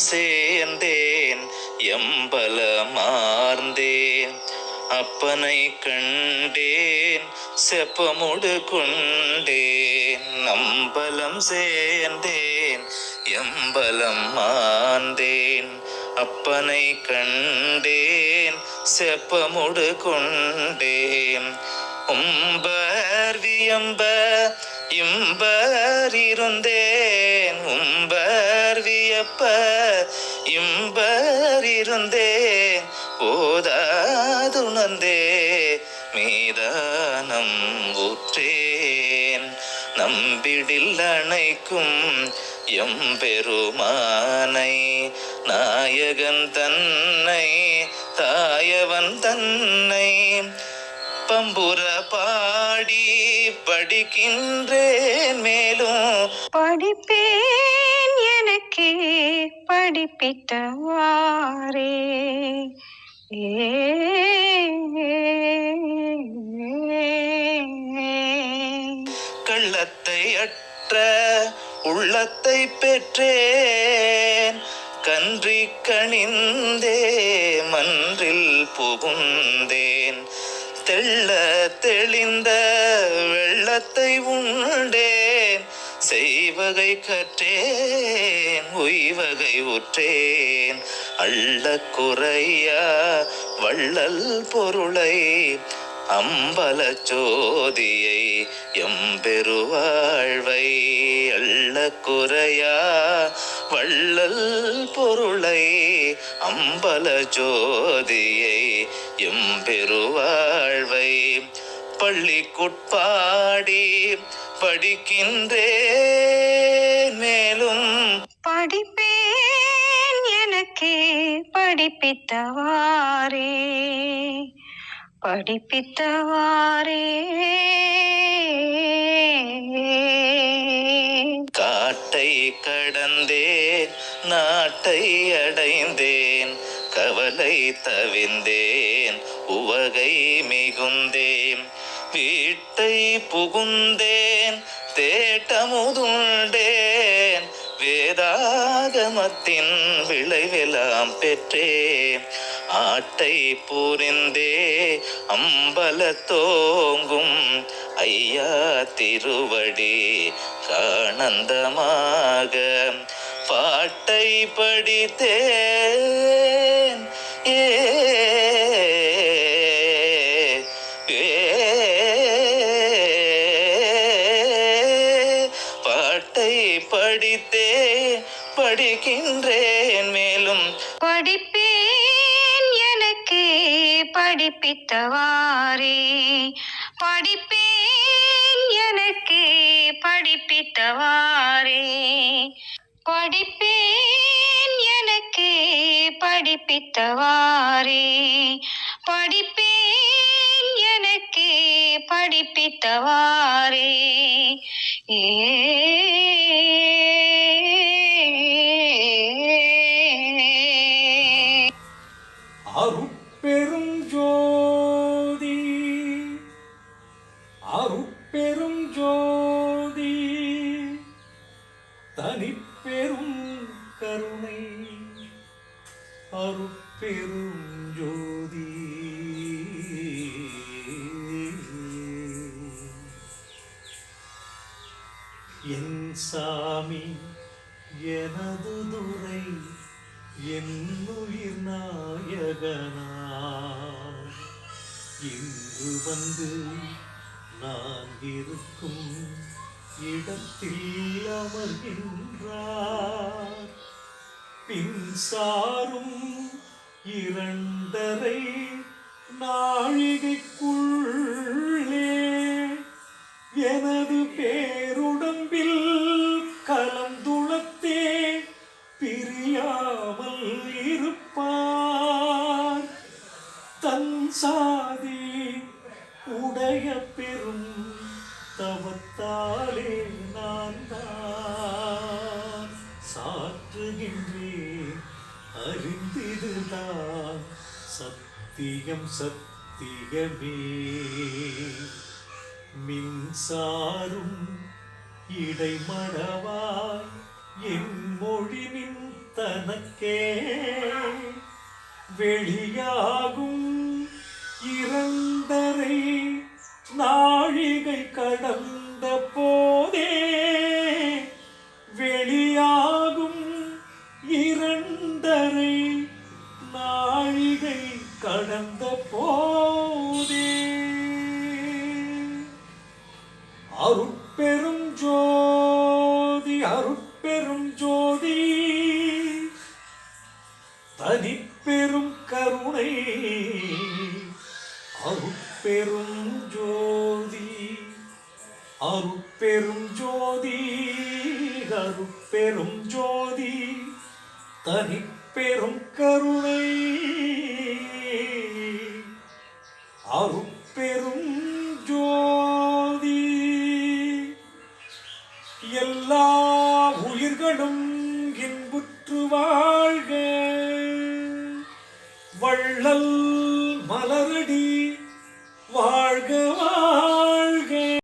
சேர்ந்தேன் எம்பலமார்ந்தேன் அப்பனை கண்டேன் செப்பமுடு கொண்டேன் அம்பலம் சேர்ந்தேன் எம்பலம் மாந்தேன் அப்பனை கண்டேன் செப்பமுடு கொண்டேன் உம்பர் வியம்ப இம்பர் இருந்தேன் உம்பர் வியப்ப இம்பர் இருந்தேன் ஓதாதுணர்ந்தே மீதானம் ஊற்றேன் நம்பிடில் அணைக்கும் எம்பெருமானை நாயகன் தன்னை தாயவன் தன்னை பம்புர பாடி படிக்கின்றேன் மேலும் படிப்பேன் எனக்கே படிப்பித்தவாரே கள்ளத்தை அற்ற உள்ளத்தை பெற்றேன் கன்றி கணிந்தே மன்றில் புகுந்தேன் தெள்ள தெளிந்த வெள்ளத்தை உண்டேன் செய்வகை கற்றேன் உய்வகை உற்றேன் அள்ள குறையா வள்ளல் பொருளை அம்பல ஜோதியை எம்பெருவாழ்வை அள்ள குறையா வள்ளல் பொருளை அம்பல ஜோதியை எம்பெருவாழ்வை பள்ளிக்குட்பாடி படிக்கின்றேன் மேலும் படிப்பேன் எனக்கே படிப்பித்தவாரே படிப்பித்தவாரே காட்டை கடந்தேன் நாட்டை அடைந்தேன் கவலை தவிர்ந்தேன் உவகை மிகுந்தேன் வீட்டை புகுந்தேன் தேட்டமுதுண்டேன் வேதாகமத்தின் விளைவெல்லாம் பெற்றேன் ஆட்டை புரிந்தே அம்பல தோங்கும் ஐயா திருவடி காணந்தமாக பாட்டை படித்தேன் பாட்டை படித்தே படிக்கின்றேன் மேலும் படிப்பேன் எனக்கே படிப்பித்தவாரே படிப்பேன் எனக்கே படிப்பித்தவாரே படிப்பேன் எனக்கே படிப்பித்தவாரே படிப்பேன் எனக்கே படிப்பித்தவாரே அருட்பெரும் ஜோதி அருட்பெரும் ஜோதி தனிப்பெரும் கருணை அருட்பெரும் ஜோதி என் சாமி எனது துரை என்னுயிர் நாயகனார் இன்று வந்து நான் இருக்கும் இடத்தில் அமர்கின்றார் பின்சாரும் 2.5 நாழிகைக்குள்ளே எனது பேருடம்பில் கலந்துளத்தே பிரியாமல் இருப்பார் தன் சாதி உடைய பெரும் தவத்தாலே நான் தான் சாற்றுகின்றேன் அறிந்திதுதான் சத்தியம் சத்தியமே மின்சாரும் இடைமடவாய் என் மொழி நின் தனக்கே வெளியாகும் இரண்டரை நாழிகை கடந்த போதே வெளியாகும் இரண்டரை நாழிகை கடந்த போதே அருட்பெரும் ஜோதி அருட்பெரும் ஜோதி தனிப்பெரும் கருணை அருட்பெரும் ஜோதி அருட்பெரும் ஜோதி அருட்பெரும் ஜோதி தனிப்பெரும் கருணை அருட்பெரும் ஜோதி எல்லா உயிர்களும் இன்புற்று வாழ்க வள்ளல் மலரடி வாழ்க